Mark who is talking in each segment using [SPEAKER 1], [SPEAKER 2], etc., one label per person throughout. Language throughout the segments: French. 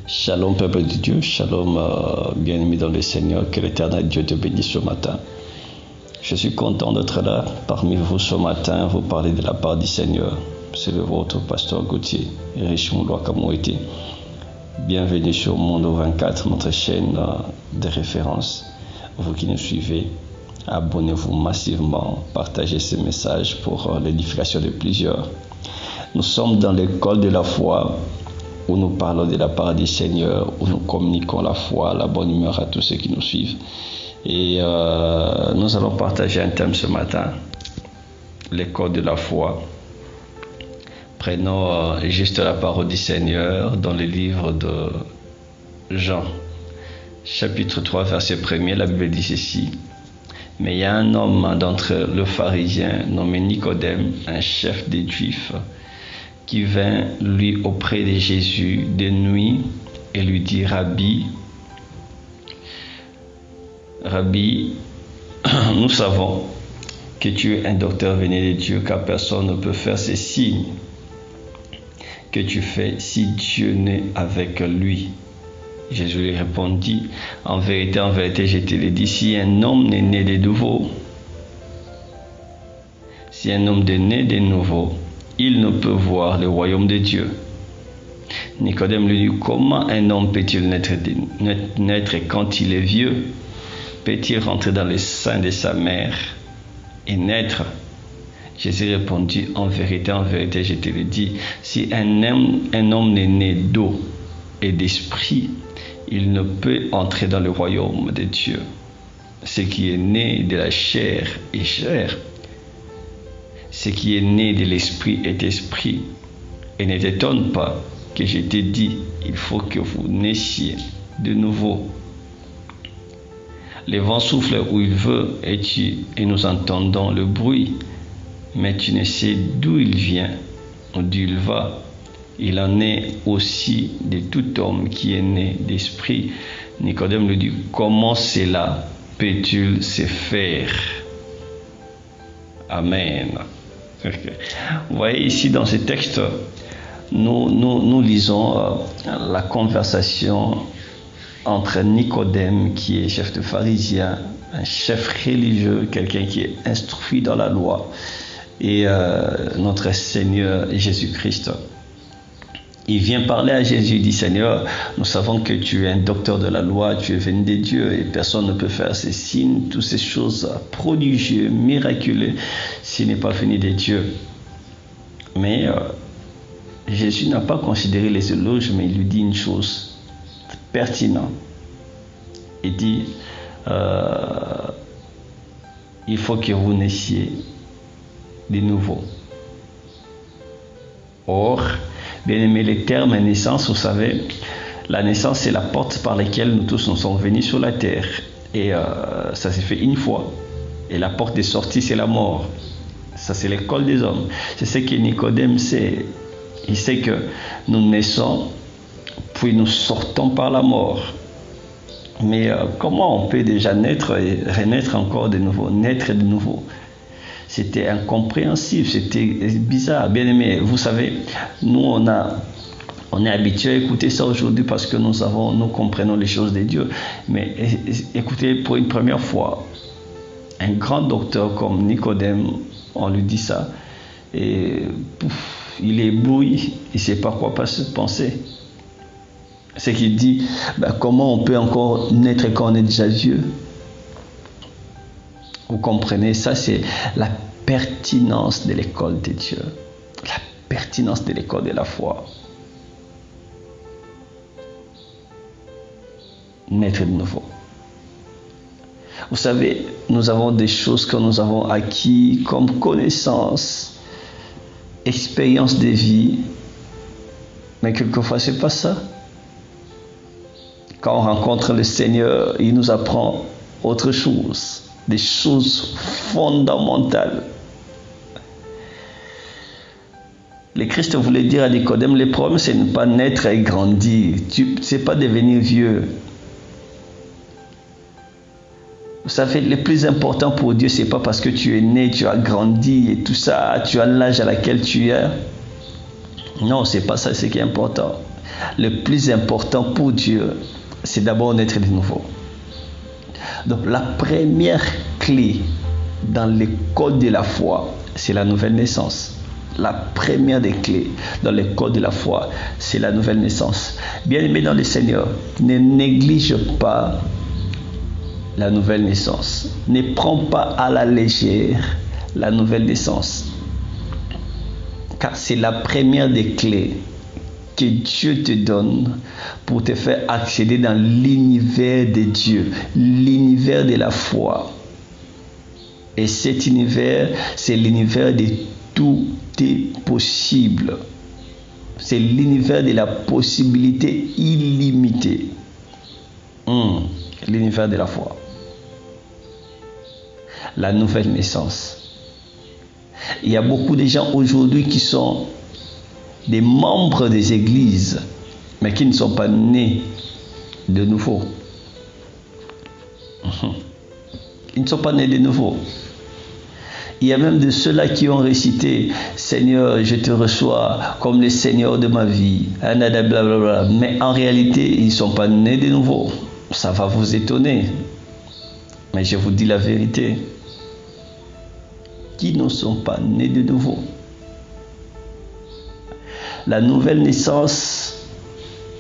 [SPEAKER 1] Shalom peuple de Dieu, shalom bien-aimé dans le Seigneur, que l'Éternel Dieu te bénisse ce matin. Je suis content d'être là parmi vous ce matin, vous parler de la part du Seigneur. C'est le vôtre, pasteur Gauthier, Richemont Kamoueti. Bienvenue sur Mondo 24, notre chaîne de référence. Vous qui nous suivez, abonnez-vous massivement, partagez ce message pour l'édification de plusieurs. Nous sommes dans l'école de la foi, où nous parlons de la part du Seigneur, où nous communiquons la foi, la bonne humeur à tous ceux qui nous suivent. Et nous allons partager un thème ce matin, l'école de la foi. Prenons juste la parole du Seigneur dans le livre de Jean, chapitre 3, verset 1er, la Bible dit ceci. Mais il y a un homme d'entre les pharisiens nommé Nicodème, un chef des Juifs, qui vint lui auprès de Jésus de nuit et lui dit, Rabbi, nous savons que tu es un docteur venu de Dieu, car personne ne peut faire ces signes que tu fais si Dieu n'est avec lui. Jésus lui répondit, en vérité, je te le dis, si un homme n'est né de nouveau, il ne peut voir le royaume de Dieu. Nicodème lui dit, comment un homme peut-il naître quand il est vieux? Peut-il rentrer dans le sein de sa mère et naître? Jésus répondit, en vérité, je te le dis, si un homme n'est né d'eau et d'esprit, il ne peut entrer dans le royaume de Dieu. Ce qui est né de la chair est chair. Ce qui est né de l'esprit est esprit. Et ne t'étonne pas que je t'ai dit, il faut que vous naissiez de nouveau. Le vent souffle où il veut et nous entendons le bruit, mais tu ne sais d'où il vient ou d'où il va. Il en est aussi de tout homme qui est né d'esprit. Nicodème lui dit, comment cela peut-il se faire? Amen. Vous voyez ici dans ce texte, nous lisons la conversation entre Nicodème, qui est chef de pharisien, un chef religieux, quelqu'un qui est instruit dans la loi, et notre Seigneur Jésus-Christ. Il vient parler à Jésus, il dit, Seigneur, nous savons que tu es un docteur de la loi, tu es venu de Dieu et personne ne peut faire ces signes, toutes ces choses prodigieuses, miraculeuses, s'il n'est pas venu de Dieu. Mais Jésus n'a pas considéré les éloges, mais il lui dit une chose pertinente. Il dit, il faut que vous naissiez de nouveau. Or, bien aimé, le terme naissance, vous savez, la naissance, c'est la porte par laquelle nous tous nous sommes venus sur la terre. Et ça s'est fait une fois. Et la porte de sortie, c'est la mort. Ça, c'est l'école des hommes. C'est ce que Nicodème sait. Il sait que nous naissons, puis nous sortons par la mort. Mais comment on peut déjà naître et renaître encore de nouveau, naître de nouveau? C'était incompréhensible, c'était bizarre. Bien aimé, vous savez, nous on est habitué à écouter ça aujourd'hui parce que nous comprenons les choses de Dieu. Mais écoutez, pour une première fois, un grand docteur comme Nicodème, on lui dit ça, et il est ébloui, il ne sait pas quoi penser. C'est qu'il dit, comment on peut encore naître quand on est déjà vieux? Vous comprenez, ça c'est la pertinence de l'école de Dieu, la pertinence de l'école de la foi. Naître de nouveau. Vous savez, nous avons des choses que nous avons acquis comme connaissances, expérience de vie, mais quelquefois c'est pas ça. Quand on rencontre le Seigneur, il nous apprend autre chose. Des choses fondamentales. Le Christ voulait dire à Nicodème, le problème c'est ne pas naître et grandir. C'est pas devenir vieux. Vous savez, le plus important pour Dieu, c'est pas parce que tu es né, tu as grandi et tout ça, tu as l'âge à laquelle tu es. Non, c'est pas ça ce qui est important. le plus important pour Dieu, c'est d'abord naître de nouveau. Donc la première clé dans l'école de la foi, c'est la nouvelle naissance. La première des clés dans l'école de la foi, c'est la nouvelle naissance. Bien-aimé dans le Seigneur, ne néglige pas la nouvelle naissance. Ne prends pas à la légère la nouvelle naissance. Car c'est la première des clés que Dieu te donne pour te faire accéder dans l'univers de Dieu, l'univers de la foi. Et cet univers, c'est l'univers de tout est possible. C'est l'univers de la possibilité illimitée. L'univers de la foi. La nouvelle naissance. Il y a beaucoup de gens aujourd'hui qui sont des membres des églises, mais qui ne sont pas nés de nouveau. Ils ne sont pas nés de nouveau. Il y a même de ceux-là qui ont récité « Seigneur, je te reçois comme le Seigneur de ma vie ». Mais en réalité, ils ne sont pas nés de nouveau. Ça va vous étonner. Mais je vous dis la vérité. Qui ne sont pas nés de nouveau. La nouvelle naissance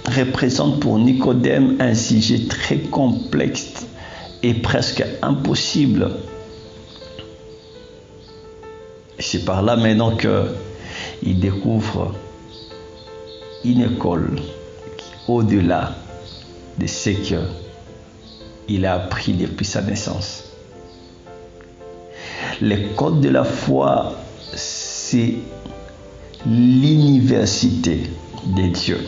[SPEAKER 1] représente pour Nicodème un sujet très complexe et presque impossible. C'est par là maintenant qu'il découvre une école au-delà de ce qu'il a appris depuis sa naissance. L'école de la foi, c'est l'université de Dieu.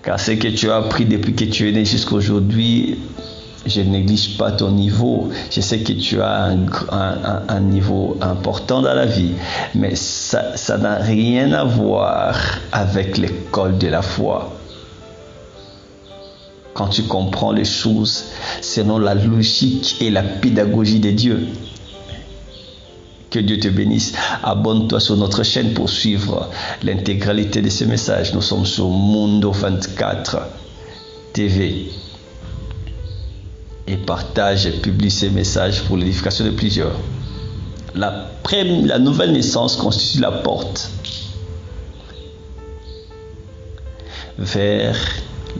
[SPEAKER 1] Car ce que tu as appris depuis que tu es né jusqu'à aujourd'hui, je ne néglige pas ton niveau. Je sais que tu as un niveau important dans la vie, mais ça n'a rien à voir avec l'école de la foi. Quand tu comprends les choses selon la logique et la pédagogie de Dieu. Que Dieu te bénisse. Abonne-toi sur notre chaîne pour suivre l'intégralité de ces messages. Nous sommes sur Mundo 24 TV. Et partage et publie ces messages pour l'édification de plusieurs. La nouvelle naissance constitue la porte vers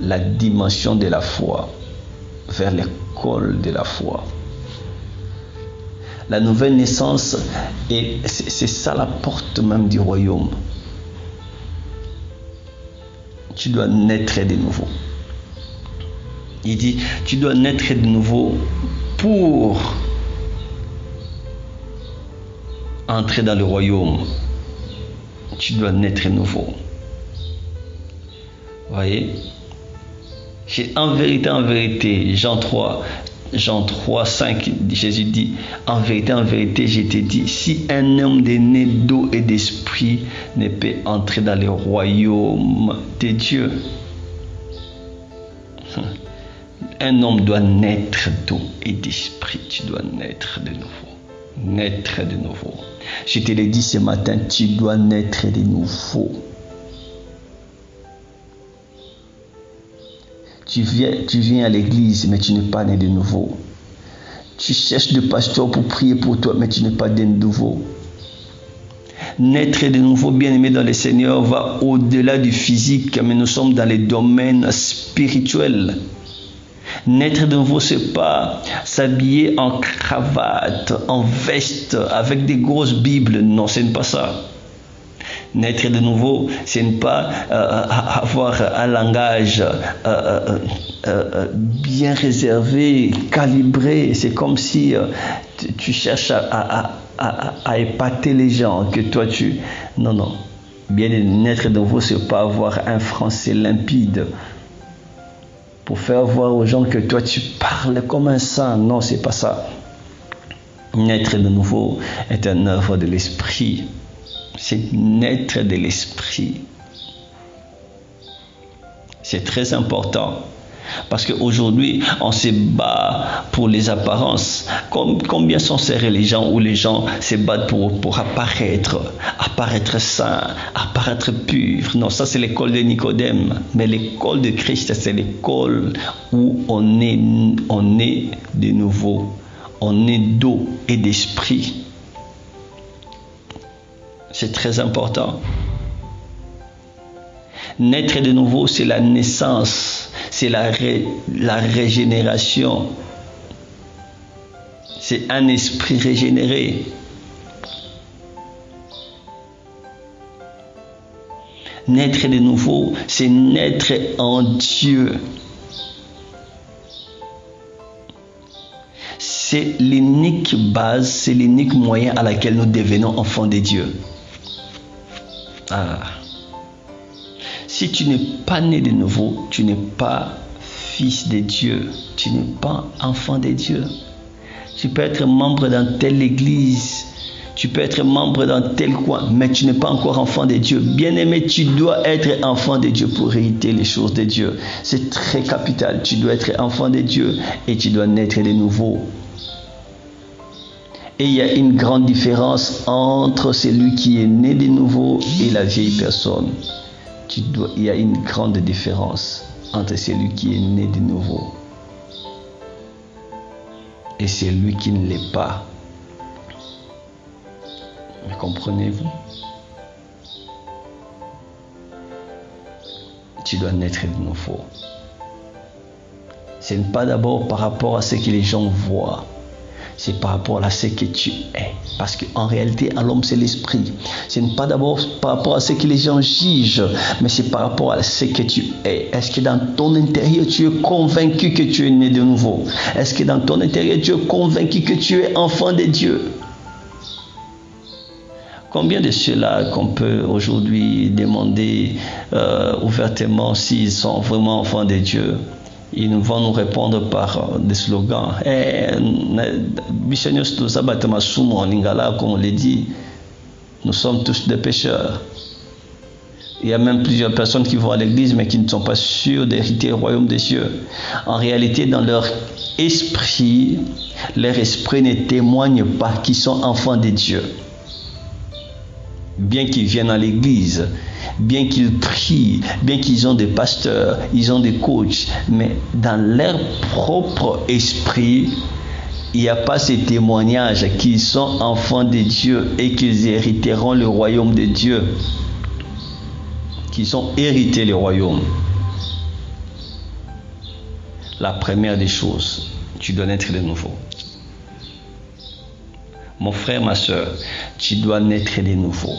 [SPEAKER 1] la dimension de la foi, vers l'école de la foi. La nouvelle naissance, c'est ça la porte même du royaume. Tu dois naître de nouveau. Il dit, tu dois naître de nouveau pour entrer dans le royaume. Tu dois naître de nouveau. Vous voyez? En vérité, Jean 3, 5, Jésus dit, en vérité, je te dis, si un homme est né d'eau et d'esprit ne peut entrer dans le royaume de Dieu. Un homme doit naître d'eau et d'esprit. Tu dois naître de nouveau. Naître de nouveau. Je te l'ai dit ce matin, tu dois naître de nouveau. Tu viens à l'église, mais tu n'es pas né de nouveau. Tu cherches de pasteur pour prier pour toi, mais tu n'es pas né de nouveau. Naître de nouveau, bien-aimé dans le Seigneur, va au-delà du physique, mais nous sommes dans les domaines spirituels. Naître de nouveau, c'est pas s'habiller en cravate, en veste, avec des grosses bibles. Non, ce n'est pas ça. Naître de nouveau, ce n'est pas avoir un langage bien réservé, calibré. C'est comme si tu cherches à épater les gens, que toi tu... Non. Bien naître de nouveau, ce n'est pas avoir un français limpide pour faire voir aux gens que toi tu parles comme un saint. Non, c'est pas ça. Naître de nouveau est une œuvre de l'esprit. C'est naître de l'esprit. C'est très important. Parce qu'aujourd'hui, on se bat pour les apparences. Combien sont ces religions où les gens se battent pour apparaître saints, apparaître purs? Non, ça c'est l'école de Nicodème. Mais l'école de Christ, c'est l'école où on est de nouveau. On est d'eau et d'esprit. C'est très important. Naître de nouveau, c'est la naissance, c'est la régénération. C'est un esprit régénéré. Naître de nouveau, c'est naître en Dieu. C'est l'unique base, c'est l'unique moyen à laquelle nous devenons enfants de Dieu. Si tu n'es pas né de nouveau, tu n'es pas fils de Dieu. Tu n'es pas enfant de Dieu. Tu peux être membre dans telle église. Tu peux être membre dans tel coin, mais tu n'es pas encore enfant de Dieu. Bien-aimé, tu dois être enfant de Dieu pour hériter les choses de Dieu. C'est très capital. Tu dois être enfant de Dieu et tu dois naître de nouveau. Et il y a une grande différence entre celui qui est né de nouveau et la vieille personne. Il y a une grande différence entre celui qui est né de nouveau et celui qui ne l'est pas. Mais comprenez-vous? Tu dois naître de nouveau. Ce n'est pas d'abord par rapport à ce que les gens voient. C'est par rapport à ce que tu es. Parce qu'en réalité, à l'homme, c'est l'esprit. Ce n'est pas d'abord par rapport à ce que les gens jugent, mais c'est par rapport à ce que tu es. Est-ce que dans ton intérieur, tu es convaincu que tu es né de nouveau? Est-ce que dans ton intérieur, tu es convaincu que tu es enfant de Dieu? Combien de ceux-là qu'on peut aujourd'hui demander ouvertement s'ils sont vraiment enfants de Dieu? Ils vont nous répondre par des slogans. Comme on l'a dit, nous sommes tous des pécheurs. Il y a même plusieurs personnes qui vont à l'église mais qui ne sont pas sûres d'hériter le royaume des cieux. En réalité, dans leur esprit ne témoigne pas qu'ils sont enfants de Dieu. Bien qu'ils viennent à l'église, bien qu'ils prient, bien qu'ils ont des pasteurs, ils ont des coachs, mais dans leur propre esprit, il n'y a pas ce témoignage qu'ils sont enfants de Dieu et qu'ils hériteront le royaume de Dieu, qu'ils ont hérité le royaume. La première des choses, tu dois naître de nouveau. Mon frère, ma soeur, tu dois naître de nouveau.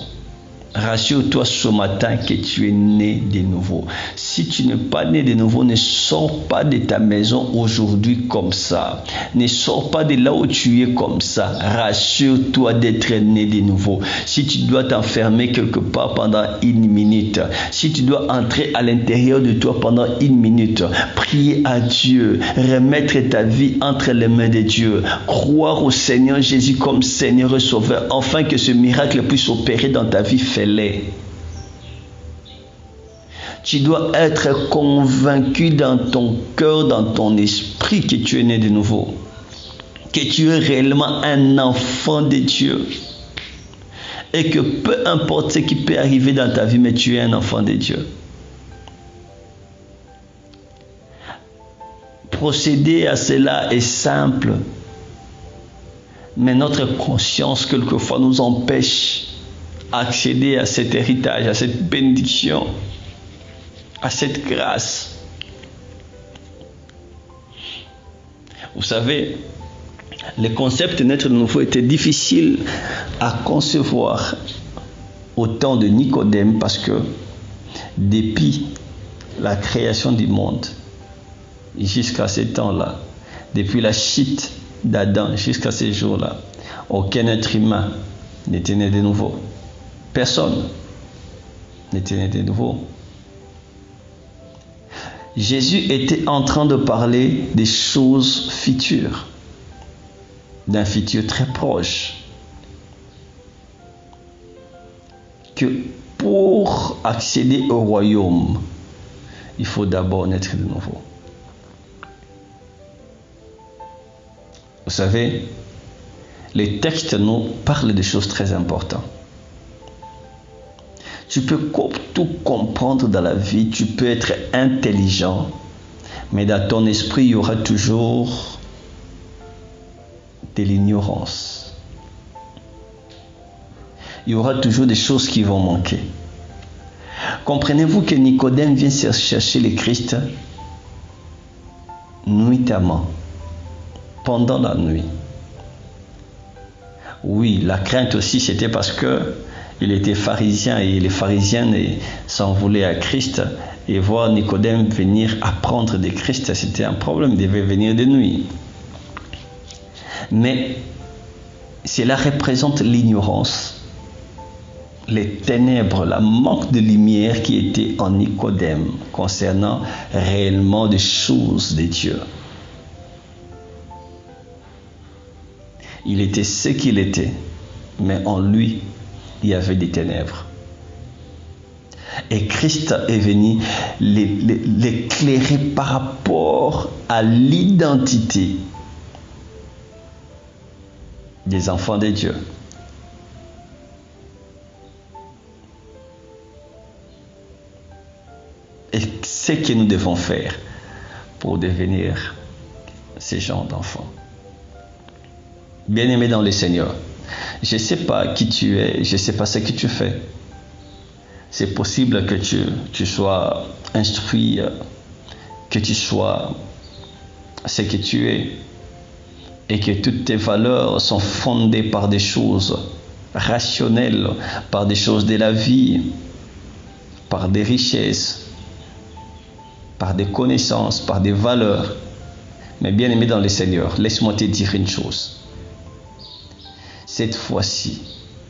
[SPEAKER 1] Rassure-toi ce matin que tu es né de nouveau. Si tu n'es pas né de nouveau, ne sors pas de ta maison aujourd'hui comme ça. Ne sors pas de là où tu es comme ça. Rassure-toi d'être né de nouveau. Si tu dois t'enfermer quelque part pendant 1 minute, si tu dois entrer à l'intérieur de toi pendant 1 minute, prier à Dieu, remettre ta vie entre les mains de Dieu, croire au Seigneur Jésus comme Seigneur et Sauveur, afin que ce miracle puisse opérer dans ta vie, fais-le. Tu dois être convaincu dans ton cœur, dans ton esprit que tu es né de nouveau, que tu es réellement un enfant de Dieu et que peu importe ce qui peut arriver dans ta vie, mais tu es un enfant de Dieu. Procéder à cela est simple, mais notre conscience quelquefois nous empêche d'accéder à cet héritage, à cette bénédiction, à cette grâce. Vous savez, le concept de naître de nouveau était difficile à concevoir au temps de Nicodème parce que depuis la création du monde jusqu'à ce temps-là, depuis la chute d'Adam jusqu'à ce jour-là, aucun être humain n'était né de nouveau. Personne n'était né de nouveau. Jésus était en train de parler des choses futures, d'un futur très proche. Que pour accéder au royaume, il faut d'abord naître de nouveau. Vous savez, les textes nous parlent de choses très importantes. Tu peux tout comprendre dans la vie, tu peux être intelligent, mais dans ton esprit, il y aura toujours de l'ignorance. Il y aura toujours des choses qui vont manquer. Comprenez-vous que Nicodème vient chercher le Christ nuitamment, pendant la nuit. Oui, la crainte aussi, c'était parce que il était pharisien et les pharisiens s'en voulaient à Christ, et voir Nicodème venir apprendre de Christ, c'était un problème, il devait venir de nuit. Mais cela représente l'ignorance, les ténèbres, la manque de lumière qui était en Nicodème concernant réellement des choses de Dieu. Il était ce qu'il était, mais en lui, il y avait des ténèbres. Et Christ est venu l'éclairer par rapport à l'identité des enfants de Dieu. Et ce que nous devons faire pour devenir ces gens d'enfants. Bien-aimé dans le Seigneur, je ne sais pas qui tu es, je ne sais pas ce que tu fais. C'est possible que tu sois instruit, que tu sois ce que tu es, et que toutes tes valeurs sont fondées par des choses rationnelles, par des choses de la vie, par des richesses, par des connaissances, par des valeurs. Mais bien-aimé dans le Seigneur, laisse-moi te dire une chose. Cette fois-ci,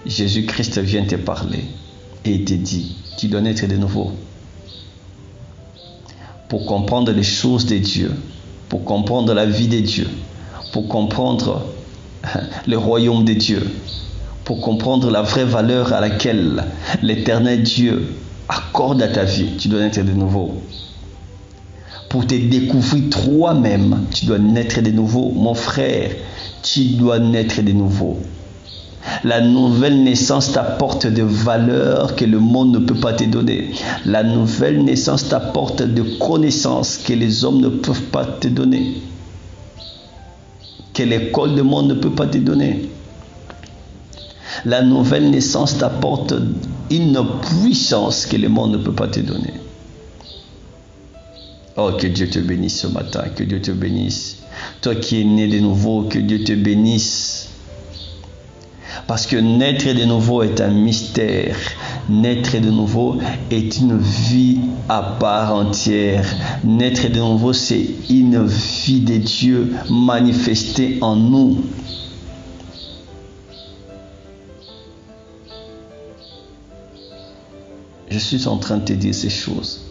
[SPEAKER 1] Jésus-Christ vient te parler et il te dit, tu dois naître de nouveau. Pour comprendre les choses de Dieu, pour comprendre la vie de Dieu, pour comprendre le royaume de Dieu, pour comprendre la vraie valeur à laquelle l'éternel Dieu accorde à ta vie, tu dois naître de nouveau. Pour te découvrir toi-même, tu dois naître de nouveau. Mon frère, tu dois naître de nouveau. La nouvelle naissance t'apporte des valeurs que le monde ne peut pas te donner. La nouvelle naissance t'apporte des connaissances que les hommes ne peuvent pas te donner, que l'école du monde ne peut pas te donner. La nouvelle naissance t'apporte une puissance que le monde ne peut pas te donner. Oh, que Dieu te bénisse ce matin, que Dieu te bénisse. Toi qui es né de nouveau, que Dieu te bénisse. Parce que naître de nouveau est un mystère. Naître de nouveau est une vie à part entière. Naître de nouveau, c'est une vie de Dieu manifestée en nous. Je suis en train de te dire ces choses.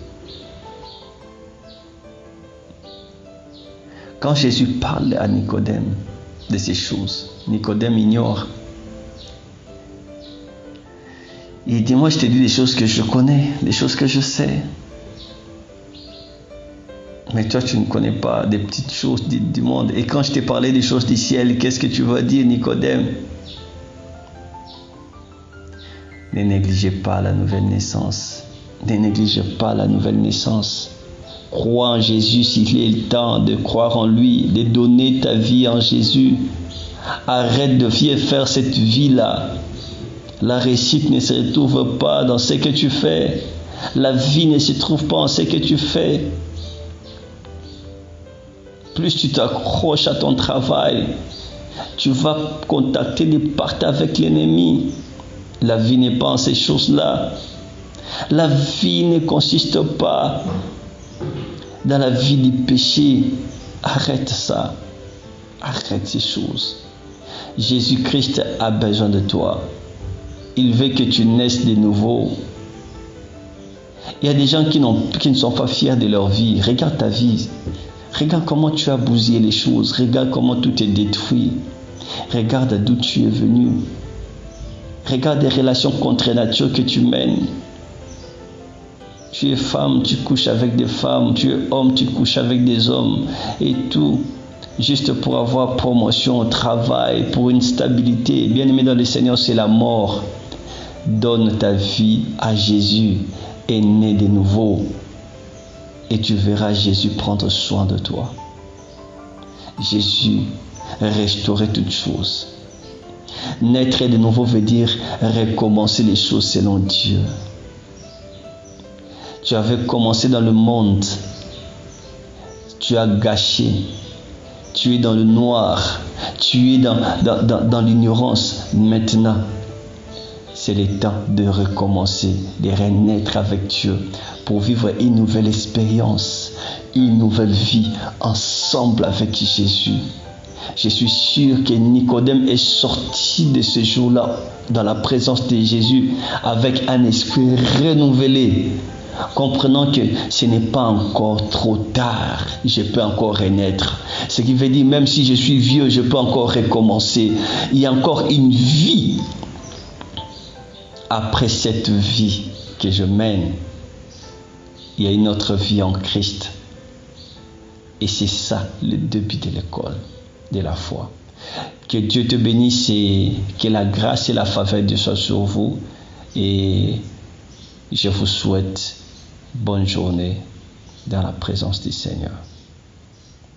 [SPEAKER 1] Quand Jésus parle à Nicodème de ces choses, Nicodème ignore. Il dit, moi je te dis des choses que je connais, des choses que je sais. Mais toi tu ne connais pas des petites choses du monde. Et quand je t'ai parlé des choses du ciel, qu'est-ce que tu vas dire, Nicodème? Ne négligez pas la nouvelle naissance. Ne négligez pas la nouvelle naissance. Crois en Jésus s'il est le temps de croire en lui, de donner ta vie en Jésus. Arrête de faire cette vie-là. La réussite ne se trouve pas dans ce que tu fais. La vie ne se trouve pas en ce que tu fais. Plus tu t'accroches à ton travail, tu vas contacter des parties avec l'ennemi. La vie n'est pas en ces choses-là. La vie ne consiste pas dans la vie du péché. Arrête ça. Arrête ces choses. Jésus-Christ a besoin de toi. Il veut que tu naisses de nouveau. Il y a des gens qui ne sont pas fiers de leur vie. Regarde ta vie. Regarde comment tu as bousillé les choses. Regarde comment tout est détruit. Regarde d'où tu es venu. Regarde les relations contre nature que tu mènes. Tu es femme, tu couches avec des femmes. Tu es homme, tu couches avec des hommes. Et tout. juste pour avoir promotion au travail, pour une stabilité. Bien-aimé dans le Seigneur, c'est la mort. Donne ta vie à Jésus et naît de nouveau. Et tu verras Jésus prendre soin de toi. Jésus restaurer toutes choses. Naître de nouveau veut dire recommencer les choses selon Dieu. Tu avais commencé dans le monde. Tu as gâché. Tu es dans le noir. Tu es dans l'ignorance. Maintenant, c'est le temps de recommencer, de renaître avec Dieu pour vivre une nouvelle expérience, une nouvelle vie ensemble avec Jésus. Je suis sûr que Nicodème est sorti de ce jour-là dans la présence de Jésus avec un esprit renouvelé, comprenant que ce n'est pas encore trop tard, je peux encore renaître. Ce qui veut dire, même si je suis vieux, je peux encore recommencer. Il y a encore une vie après cette vie que je mène. Il y a une autre vie en Christ. Et c'est ça le début de l'école de la foi. Que Dieu te bénisse et que la grâce et la faveur de Dieu soient sur vous. Et je vous souhaite bonne journée dans la présence du Seigneur.